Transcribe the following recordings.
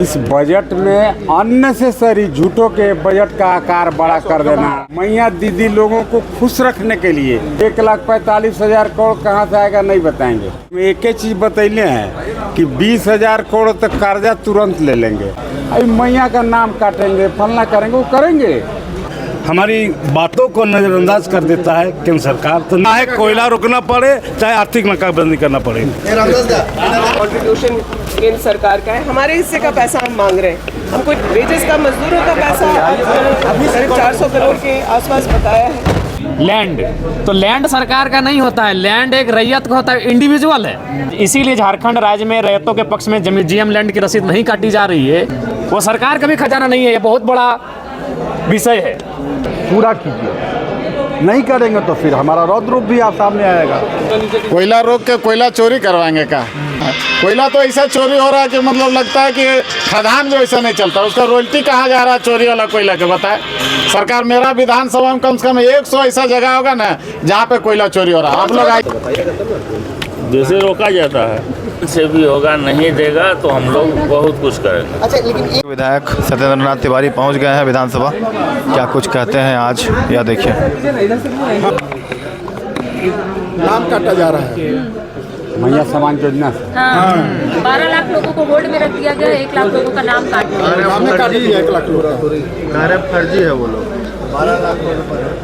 इस बजट में अननेसेसरी झूठों के बजट का आकार बड़ा कर देना, मैया दीदी लोगों को खुश रखने के लिए 1,45,000 करोड़ कहाँ से आएगा नहीं बताएंगे। एक ही चीज बतैले हैं कि 20,000 करोड़ तक कर्जा तुरंत ले लेंगे। अभी मैया का नाम काटेंगे, फलना करेंगे, वो करेंगे। हमारी बातों को नजरअंदाज कर देता है केंद्र सरकार। तो ना है कोयला रोकना पड़े, चाहे आर्थिक नाकाबंदी करना पड़े। कॉन्ट्रीब्यूशन केंद्र सरकार का है, हमारे हिस्से का पैसा हम मांग रहे हैं। हमको वेजेस का, मजदूरों का पैसा अभी करीब 400 करोड़ के आसपास बताया है। लैंड तो लैंड सरकार का नहीं होता है, लैंड एक रैयत का होता है, इंडिविजुअल है। इसीलिए झारखंड राज्य में रैयतों के पक्ष में जीएम लैंड की रसीद नहीं काटी जा रही है। वो सरकार का भी खजाना नहीं है, ये बहुत बड़ा विषय है। पूरा कीजिए, नहीं करेंगे तो फिर हमारा रौद्र रूप भी आप सामने आएगा। कोयला रोक के कोयला चोरी करवाएंगे क्या? कोयला तो ऐसा चोरी हो रहा है कि मतलब लगता है कि खदान जो ऐसा नहीं चलता, उसका रॉयल्टी कहाँ जा रहा है चोरी वाला कोयला के? बताए सरकार। मेरा विधानसभा में कम से कम 100 ऐसा जगह होगा ना जहाँ पे कोयला चोरी हो रहा है। आप लोग आए जैसे रोका जाता है से भी होगा, नहीं देगा तो हम लोग बहुत कुछ करेंगे। अच्छा, लेकिन विधायक सत्येंद्र नाथ तिवारी पहुंच गए हैं विधानसभा, क्या कुछ कहते हैं आज, या देखिए। नाम काटा जा रहा है मैया समान योजना से 12 लाख लोगों को होल्ड में रख दिया गया, 1 लाख लोगों का नाम काट दिया। 1 लाख फर्जी है वो लोग।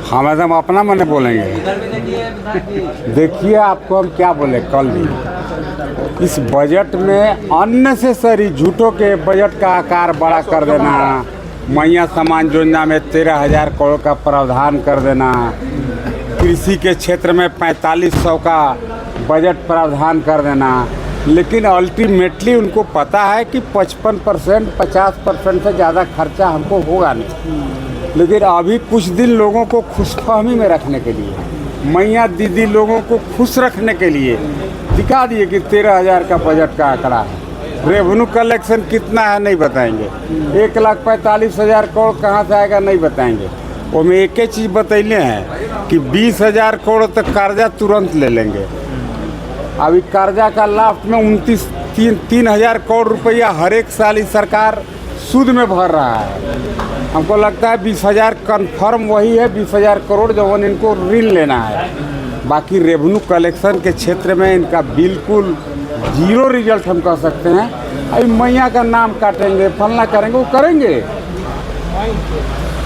हम एकदम अपना मन बोलेंगे। देखिए आपको हम क्या बोले कल भी, इस बजट में अननेसेसरी झूठों के बजट का आकार बड़ा कर देना, मैया समान योजना में 13,000 करोड़ का प्रावधान कर देना, कृषि के क्षेत्र में 4500 का बजट प्रावधान कर देना। लेकिन अल्टीमेटली उनको पता है कि 55% 50% से ज़्यादा खर्चा हमको होगा नहीं। लेकिन अभी कुछ दिन लोगों को खुशफहमी में रखने के लिए, मैया दीदी लोगों को खुश रखने के लिए दिखा दिए कि 13,000 का बजट का आंकड़ा है। रेवेन्यू कलेक्शन कितना है नहीं बताएंगे। 1,45,000 करोड़ कहाँ से आएगा नहीं बताएंगे। वो में एक ही चीज़ बतैले हैं कि 20,000 करोड़ तक कर्जा तुरंत ले लेंगे। अभी कर्जा का लास्ट में 3,000 करोड़ रुपया हर एक साल इस सरकार सूद में भर रहा है। हमको लगता है 20,000 कन्फर्म वही है, 20,000 करोड़ जो इनको ऋण लेना है। बाकी रेवेन्यू कलेक्शन के क्षेत्र में इनका बिल्कुल जीरो रिजल्ट हम कह सकते हैं। अभी मैया का नाम काटेंगे, फलना करेंगे, वो करेंगे।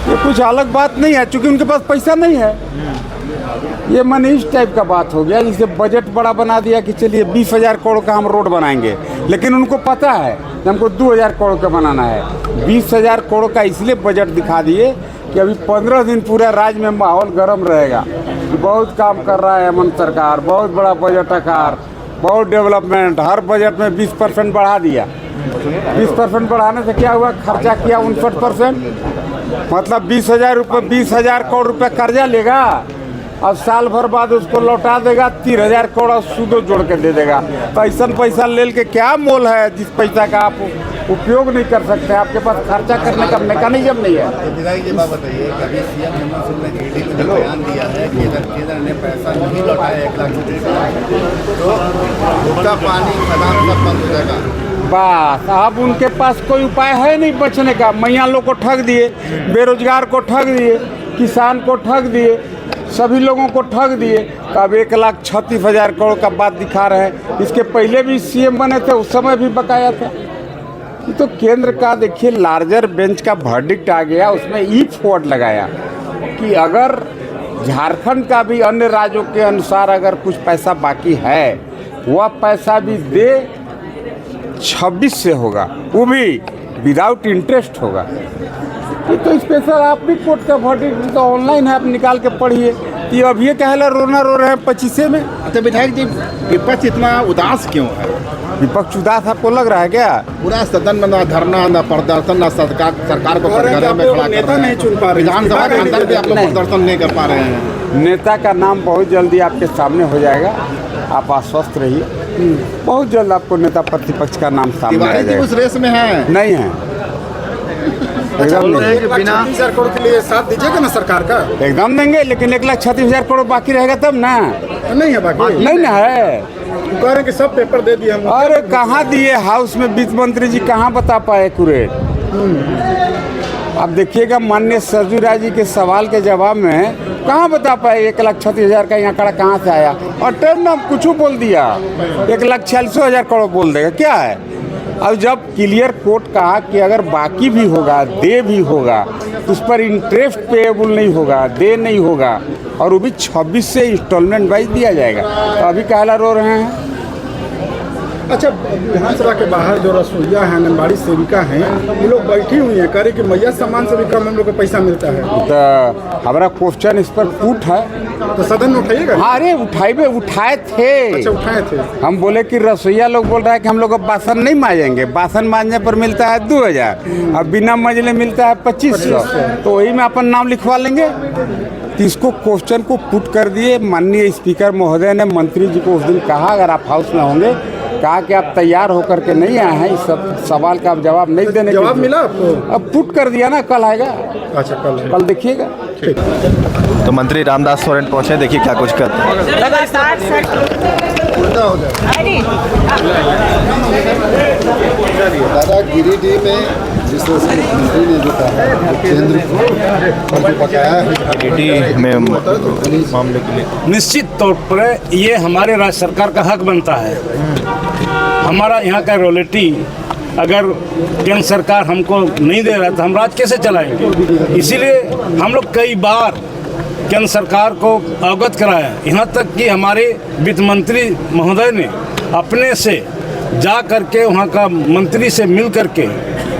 ये कुछ अलग बात नहीं है, क्योंकि उनके पास पैसा नहीं है। ये मनीष टाइप का बात हो गया, जिसे बजट बड़ा बना दिया कि चलिए 20,000 करोड़ का हम रोड बनाएंगे। लेकिन उनको पता है कि हमको 2,000 करोड़ का बनाना है। 20,000 करोड़ का इसलिए बजट दिखा दिए कि अभी 15 दिन पूरा राज्य में माहौल गर्म रहेगा कि बहुत काम कर रहा है हेमंत सरकार, बहुत बड़ा बजट आकार, बहुत डेवलपमेंट। हर बजट में 20% बढ़ा दिया। 20% बढ़ाने से क्या हुआ? खर्चा किया 59%, मतलब 20,000 करोड़ रुपये कर्जा लेगा, अब साल भर बाद उसको लौटा देगा 3,000 करोड़ सूदो जोड़ के दे देगा। तो ऐसा पैसा ले के क्या मोल है जिस पैसा का आप उपयोग नहीं कर सकते? आपके पास खर्चा करने का मैकेनिज्म नहीं है। बताइए, कभी सीएम हेमंत सोरेन ने ईडी को बयान दिया है कि केंद्र ने पैसा नहीं लौटाया 1 लाख तो उसका पानी खदान सब बंद हो जाएगा। बस अब उनके पास कोई उपाय है नहीं बचने का। मैया लोग को ठग दिए, बेरोजगार को ठग दिए, किसान को ठग दिए, सभी लोगों को ठग दिए। अब 1,36,000 करोड़ का बात दिखा रहे हैं। इसके पहले भी सीएम बने थे, उस समय भी बकाया था। तो केंद्र का देखिए लार्जर बेंच का वर्डिक्ट आ गया, उसमें इफ वर्ड लगाया कि अगर झारखंड का भी अन्य राज्यों के अनुसार अगर कुछ पैसा बाकी है, वह पैसा भी दे 26 से होगा, वो भी विदाउट इंटरेस्ट होगा। ये तो स्पेशल आप भी कोर्ट का वर्डिक्ट तो ऑनलाइन है, आप निकाल के पढ़िए। ये अब ये कहला रोना रो रहे हैं 25 में। अच्छा विधायक जी, विपक्ष इतना उदास क्यों है? विपक्ष उदास आपको लग रहा है क्या? पूरा सदन में ना धरना, ना प्रदर्शन, ना सरकार को कटघरे में खड़ा कर रहे हैं। विधानसभा के अंदर भी आप लोग प्रदर्शन नहीं कर पा रहे हैं। नेता का नाम बहुत जल्दी आपके सामने हो जाएगा, आप आश्वस्त रहिए। बहुत जल्द आपको नेता प्रतिपक्ष का नाम सामने आ जाएगा। उस रेस में है नहीं है, एकदम नहीं। 36,000 करोड़ के लिए साथ दीजिएगा ना सरकार का? एकदम देंगे, लेकिन 1,36,000 करोड़ बाकी रहेगा तब ना। नहीं है बाकी, नहीं ना है। कह रहे हैं कि सब पेपर दे दिए हम। अरे कहाँ दिए, हाउस में वित्त मंत्री जी कहाँ बता पाए एक्यूरेट। अब देखिएगा माननीय सरजू राय जी के सवाल के जवाब में कहाँ बता पाए 1,36,000 का आंकड़ा कहाँ से आया, और टर्म नाम कुछ बोल दिया 1,46,000 करोड़ बोल देगा क्या है। अब जब क्लियर कोर्ट कहा कि अगर बाकी भी होगा, दे भी होगा, तो उस पर इंटरेस्ट पेएबल नहीं होगा, दे नहीं होगा, और वो भी 26 से इंस्टॉलमेंट वाइज दिया जाएगा, तो अभी काला रो रहे हैं। अच्छा, विधानसभा के बाहर जो रसोईया हैं, आंगनबाड़ी सेविका हैं, ये लोग बैठी हुई हैं, कह रहे कि मैया सम्मान से भी कम हम लोग को पैसा मिलता है। तो हमारा क्वेश्चन इस पर पुट है, तो सदन में उठाइएगा। अरे उठाए थे। अच्छा, उठाए थे। हम बोले कि रसोईया लोग बोल रहा है कि हम लोग अब बासन नहीं मांजेंगे, बासन मांजने पर मिलता है 2,000, अब बिना मंजले मिलता है 2,500, तो वही में अपन नाम लिखवा लेंगे। तो इसको क्वेश्चन को पुट कर दिए। माननीय स्पीकर महोदय ने मंत्री जी को उस दिन कहा, अगर आप हाउस में होंगे, कहा कि आप तैयार होकर के नहीं आए हैं, इस सब सवाल का आप जवाब नहीं देने। जवाब मिला आपको? अब पुट कर दिया ना, कल आएगा। अच्छा, कल देखिएगा। तो मंत्री रामदास सोरेन पहुंचे, देखिए क्या कुछ कहते हैं। दादा, गिरिडीह में जिस तरह से मुख्यमंत्री ने जो कहा केंद्र को जो बकाया है गिरिडीह में मामले के लिए निश्चित तौर पर ये हमारे राज्य सरकार का हक बनता है। हमारा यहाँ का रॉयल्टी अगर केंद्र सरकार हमको नहीं दे रहा तो हम राज्य कैसे चलाएंगे। इसीलिए हम लोग कई बार केंद्र सरकार को अवगत कराया, यहाँ तक कि हमारे वित्त मंत्री महोदय ने अपने से जा करके वहाँ का मंत्री से मिल करके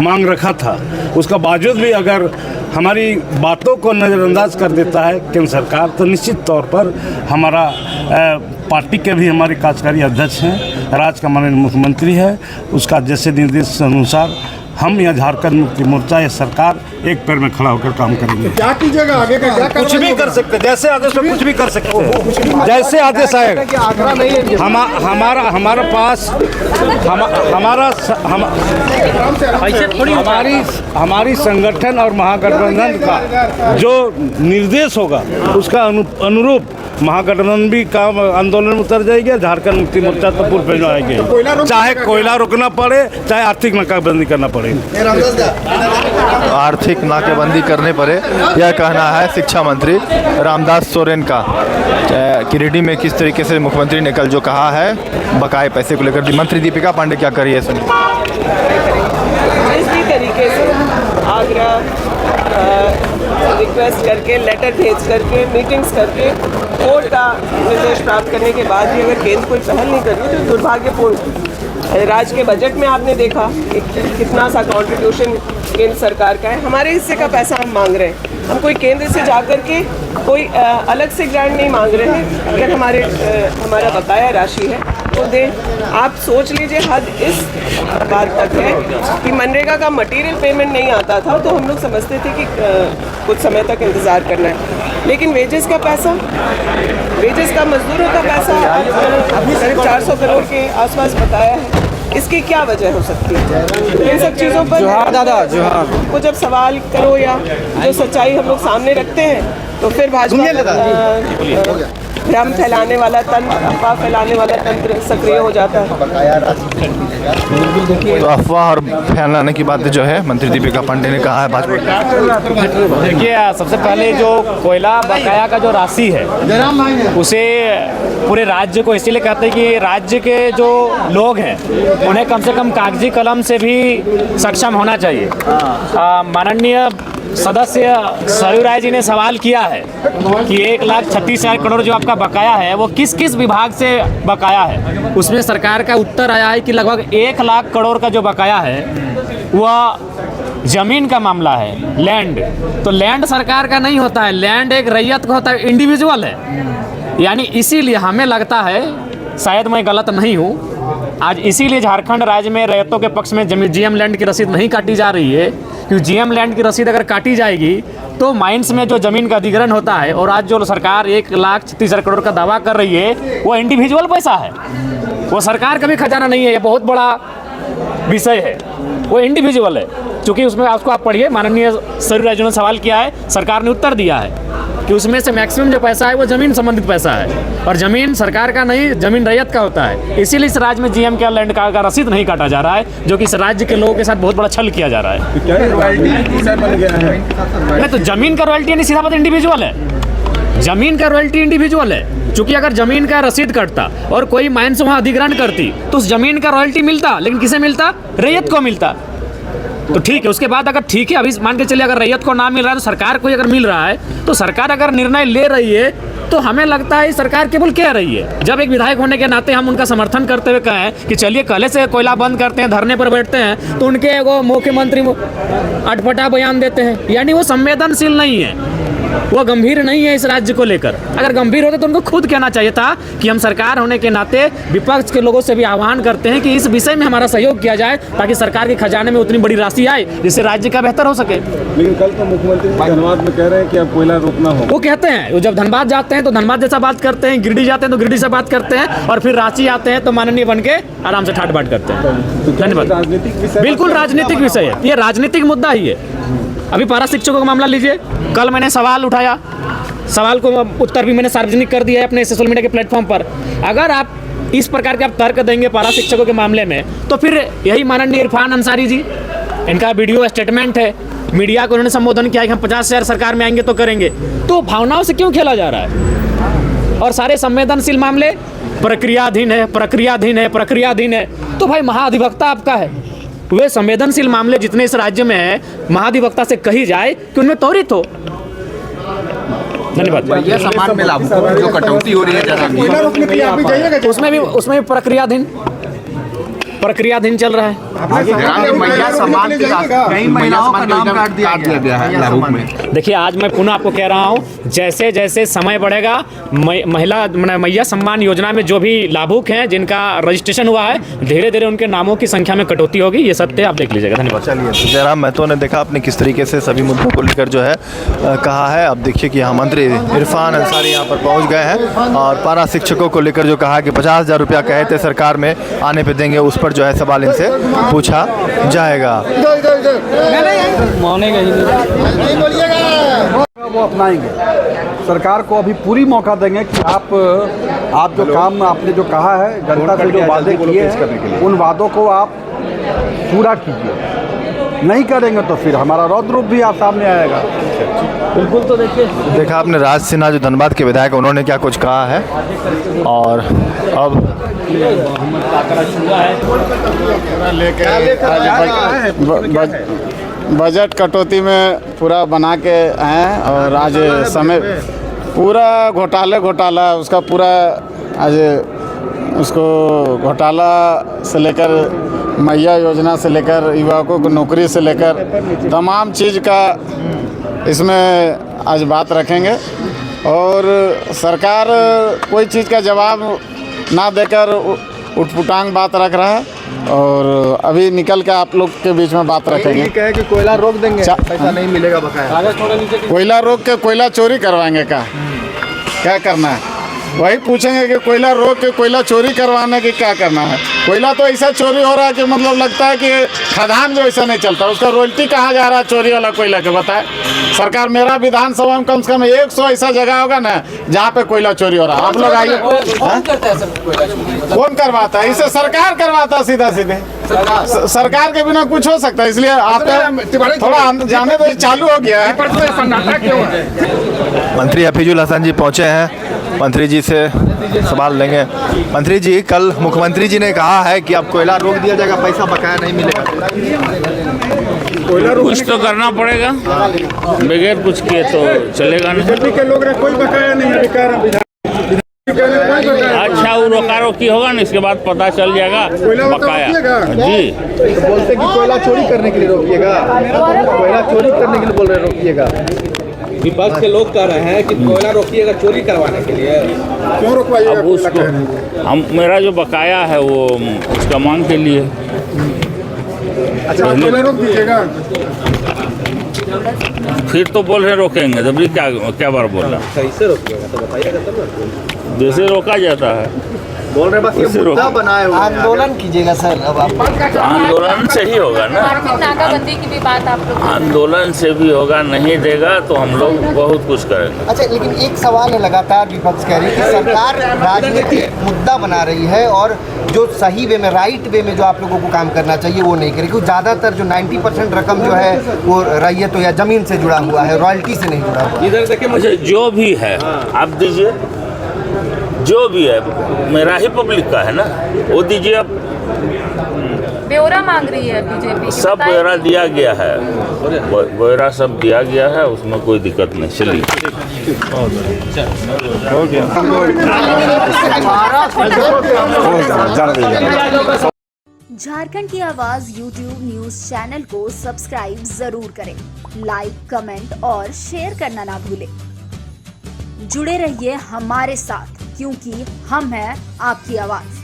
मांग रखा था। उसका बावजूद भी अगर हमारी बातों को नज़रअंदाज कर देता है केंद्र सरकार, तो निश्चित तौर पर हमारा पार्टी के भी हमारे कार्यकारी अध्यक्ष हैं, राज्य का माननीय मुख्यमंत्री है, उसका जैसे निर्देश अनुसार हम यहाँ झारखंड मुक्ति मोर्चा या सरकार एक पैर में खड़ा होकर काम करेंगे। क्या कीजिएगा आगे का? क्या कुछ भी कर सकते, जैसे आदेश में कुछ भी कर सकते हैं, जैसे आदेश आएगा। हमारा पास हमारी संगठन और महागठबंधन का जो निर्देश होगा उसका अनुरूप महागठबंधन भी काम आंदोलन में उतर जाएगी, झारखंड मुक्ति मोर्चा तो पूर्व में आएंगे, चाहे कोयला रोकना पड़े, चाहे आर्थिक नाकाबंदी करना पड़े। आर्थिक नाकेबंदी करने पड़े, यह कहना है शिक्षा मंत्री रामदास सोरेन का। गिरिडीह में किस तरीके से मुख्यमंत्री ने कल जो कहा है बकाए पैसे को लेकर, मंत्री दीपिका पांडे क्या करी है सुनिए। इसी तरीके से आग्रह रिक्वेस्ट करके, लेटर भेज करके, मीटिंग्स करके, कोर्ट का निर्देश प्राप्त करने के बाद भी अगर केंद्र कोई पहल नहीं कर रही तो दुर्भाग्यपूर्ण। राज्य के बजट में आपने देखा कितना सा कंट्रीब्यूशन केंद्र सरकार का है, हमारे हिस्से का पैसा हम मांग रहे हैं। हम कोई केंद्र से जाकर के कोई अलग से ग्रांट नहीं मांग रहे हैं। अगर हमारा बकाया राशि है तो दें। आप सोच लीजिए, हद इस बात तक है कि मनरेगा का मटेरियल पेमेंट नहीं आता था तो हम लोग समझते थे कि कुछ समय तक इंतज़ार करना है, लेकिन वेजेस का पैसा, वेजेस का मजदूरों का पैसा करीब 400 करोड़ के आसपास बताया है। इसकी क्या वजह हो सकती है? इन सब चीज़ों पर को जब सवाल करो या जो सच्चाई हम लोग सामने रखते हैं तो फिर भाजपा भ्रम फैलाने वाला तंत्र, अफवाह फैलाने वाला तंत्र सक्रिय हो जाता है। तो अफवाह और फैलाने की बात जो है मंत्री दीपिका पांडे ने कहा है भाजपा। देखिए, सबसे पहले जो कोयला बकाया का जो राशि है उसे पूरे राज्य को इसीलिए कहते हैं कि राज्य के जो लोग हैं उन्हें कम से कम कागजी कलम से भी सक्षम होना चाहिए। माननीय सदस्य सरयू राय जी ने सवाल किया है कि 1,36,000 करोड़ जो आपका बकाया है वो किस किस विभाग से बकाया है। उसमें सरकार का उत्तर आया है कि लगभग 1 लाख करोड़ का जो बकाया है वह ज़मीन का मामला है, लैंड। तो लैंड सरकार का नहीं होता है, लैंड एक रैयत का होता है, इंडिविजुअल है। यानी इसीलिए हमें लगता है, शायद मैं गलत नहीं हूँ, आज इसीलिए झारखंड राज्य में रैयतों के पक्ष में जीएम लैंड की रसीद नहीं काटी जा रही है, क्योंकि जीएम लैंड की रसीद अगर काटी जाएगी तो माइंस में जो ज़मीन का अधिग्रहण होता है, और आज जो सरकार 1,36,000 करोड़ का दावा कर रही है वो इंडिविजुअल पैसा है, वो सरकार का भी खजाना नहीं है। ये बहुत बड़ा विषय है, वो इंडिविजुअल है। चूँकि उसमें उसको आप पढ़िए, माननीय सरयू राय जी ने सवाल किया है, सरकार ने उत्तर दिया है कि उसमें से मैक्सिमम जो पैसा है वो ज़मीन संबंधित पैसा है, और ज़मीन सरकार का नहीं, ज़मीन रैयत का होता है। इसीलिए इस राज्य में जीएम के लैंड का रसीद नहीं काटा जा रहा है, जो कि इस राज्य के लोगों के साथ बहुत बड़ा छल किया जा रहा है। नहीं तो ज़मीन का रॉयल्टी नहीं, सीधा बात इंडिविजुअल है। जमीन का रॉयल्टी इंडिविजुअल है, क्योंकि अगर जमीन का रसीद कटता और कोई माइंस वहाँ अधिग्रहण करती तो उस जमीन का रॉयल्टी मिलता, लेकिन किसे मिलता? रैयत को मिलता। तो ठीक है, उसके बाद अगर ठीक है, अभी मान के चलिए अगर रैयत को ना मिल रहा है तो सरकार को अगर मिल रहा है, तो सरकार अगर निर्णय ले रही है तो हमें लगता है सरकार केवल कह रही है। जब एक विधायक होने के नाते हम उनका समर्थन करते हुए कहें कि चलिए कल से कोयला बंद करते हैं, धरने पर बैठते हैं, तो उनके वो मुख्यमंत्री अटपटा बयान देते हैं, यानी वो संवेदनशील नहीं है, वो गंभीर नहीं है इस राज्य को लेकर। अगर गंभीर होते तो उनको खुद कहना चाहिए था कि हम सरकार होने के नाते विपक्ष के लोगों से भी आह्वान करते हैं कि इस विषय में हमारा सहयोग किया जाए, ताकि सरकार के खजाने में उतनी बड़ी राशि आए जिससे राज्य का बेहतर हो सके। लेकिन कल तो मुख्यमंत्री धनबाद में कह रहे हैं कि अब कोयला रोकना हो। वो कहते हैं, वो जब धनबाद जाते हैं तो धनबाद जैसा बात करते हैं, गिरिडीह जाते हैं तो गिरिडीह से बात करते हैं, और फिर रांची आते हैं तो माननीय बन के आराम से ठाट बाट करते हैं। धन्यवाद। बिल्कुल राजनीतिक विषय है, ये राजनीतिक मुद्दा ही है। अभी पारा शिक्षकों का मामला लीजिए, कल मैंने सवाल उठाया, सवाल को उत्तर भी मैंने सार्वजनिक कर दिया है अपने सोशल मीडिया के प्लेटफॉर्म पर। अगर आप इस प्रकार के आप तर्क देंगे पारा शिक्षकों के मामले में, तो फिर यही माननीय इरफान अंसारी जी, इनका वीडियो स्टेटमेंट है, मीडिया को उन्होंने संबोधन किया कि हम 50,000 सरकार में आएंगे तो करेंगे। तो भावनाओं से क्यों खेला जा रहा है? और सारे संवेदनशील मामले प्रक्रियाधीन है, प्रक्रियाधीन है, प्रक्रियाधीन है। तो भाई महाधिवक्ता आपका है, वे संवेदनशील मामले जितने इस राज्य में है महाधिवक्ता से कही जाए कि उनमें त्वरित हो। धन्यवाद। ये सामान में लाभुकों जो कटौती हो रही है, उसमें भी प्रक्रियाधीन चल रहा है। कई महिलाओं का नाम काट दिया गया है लाभुक में। देखिए, आज मैं पुनः आपको कह रहा हूँ, जैसे जैसे समय बढ़ेगा, महिला मैया सम्मान योजना में जो भी लाभुक हैं जिनका रजिस्ट्रेशन हुआ है, धीरे धीरे उनके नामों की संख्या में कटौती होगी। ये सत्य आप देख लीजिएगा। धन्यवाद। चलिए, जयराम महतो ने देखा आपने किस तरीके से सभी मुद्दों को लेकर जो है कहा है। अब देखिए कि यहाँ मंत्री इरफान अंसारी यहाँ पर पहुँच गए हैं, और पारा शिक्षकों को लेकर जो कहा कि 50,000 रुपया कहे थे सरकार में आने पे देंगे, उस पर जो है सवाल इनसे पूछा जाएगा। वो अपनाएंगे, सरकार को अभी पूरी मौका देंगे कि आप जो काम आपने जो कहा है, जनता से जो वादे किए हैं, उन वादों को आप पूरा कीजिए। नहीं करेंगे तो फिर हमारा रौद्र रूप भी आप सामने आएगा। बिल्कुल। तो देखा आपने राज सिन्हा जो धनबाद के विधायक, उन्होंने क्या कुछ कहा है, और अब बजट कटौती में पूरा बना के हैं, और आज समय पूरा घोटाला उसका पूरा आज उसको घोटाला से लेकर मैया योजना से लेकर युवकों को नौकरी से लेकर तमाम चीज़ का इसमें आज बात रखेंगे। और सरकार कोई चीज़ का जवाब ना देकर उठपुटांग बात रख रहा है, और अभी निकल के आप लोग के बीच में बात रखेंगे। कहे कि कोयला रोक देंगे, पैसा नहीं मिलेगा बकाया। कोयला रोक के कोयला चोरी करवाएंगे क्या करना है? वही पूछेंगे कि कोयला रोक के कोयला चोरी करवाने की क्या करना है? कोयला तो ऐसा चोरी हो रहा है कि मतलब लगता है कि खदान जो ऐसा नहीं चलता, उसका रॉयल्टी कहाँ जा रहा है चोरी वाला कोयला के? बताए सरकार। मेरा विधानसभा में कम से कम 100 ऐसा जगह होगा ना जहाँ पे कोयला चोरी हो रहा है। आप लोग आइए। कौन करवाता है? इसे सरकार करवाता है सीधा सीधे। सरकार के बिना कुछ हो सकता है, इसलिए आप थोड़ा जाने तो चालू हो गया है। मंत्री हफीजुल हसन जी पहुँचे हैं, मंत्री जी से सवाल लेंगे। मंत्री जी, कल मुख्यमंत्री जी ने कहा है कि अब कोयला रोक दिया जाएगा, पैसा बकाया नहीं मिलेगा। कुछ तो करना पड़ेगा, बगैर कुछ किए तो चलेगा नहीं। के लोग कोई बकाया नहीं है। अच्छा, वो रोका-रोकी होगा ना, इसके बाद पता चल जाएगा बकाया। जी, तो बोलते कि कोयला चोरी करने के लिए रोकिएगा, कोयला चोरी करने के लिए बोल रहे रोकिएगा। विपक्ष के लोग कह रहे हैं कि कोयला रोकिएगा चोरी करवाने के लिए। क्यों रोकवाइएगा? अब उसको मेरा जो बकाया है वो उसका मांग के लिए। अच्छा, कोयला रोक दीजिएगा। फिर तो बोल रहे रोकेंगे, तभी क्या बार बोल रहा? कैसे रोकिएगा तो बताइएगा तब ना। जैसे रोका जाता है बोल रहे बस ये मुद्दा बनाए हुए हैं। आंदोलन कीजिएगा सर अब आप। आंदोलन से ही होगा ना, आर्थिक नाकाबंदी की भी बात आप लोग आंदोलन से भी होगा, नहीं देगा तो हम लोग बहुत कुछ करेंगे। अच्छा, लेकिन एक सवाल है, लगातार विपक्ष कह रही है कि सरकार राजनीतिक मुद्दा बना रही है और जो सही वे में, राइट वे में जो आप लोगों को काम करना चाहिए वो नहीं करे, क्योंकि ज़्यादातर जो 90% रकम जो है वो रैयत या ज़मीन से जुड़ा हुआ है, रॉयल्टी से नहीं जुड़ा हुआ। इधर देखिए अच्छा, जो भी है आप दीजिए, जो भी है मेरा ही पब्लिक का है ना, वो दीजिए आप। ब्यौरा मांग रही है बीजेपी। सब ब्यौरा दिया गया है, ब्यौरा सब दिया गया है, उसमें कोई दिक्कत नहीं। चलिए झारखंड की आवाज यूट्यूब न्यूज चैनल को सब्सक्राइब जरूर करें, लाइक, कमेंट और शेयर करना ना भूलें। जुड़े रहिए हमारे साथ, क्योंकि हम हैं आपकी आवाज।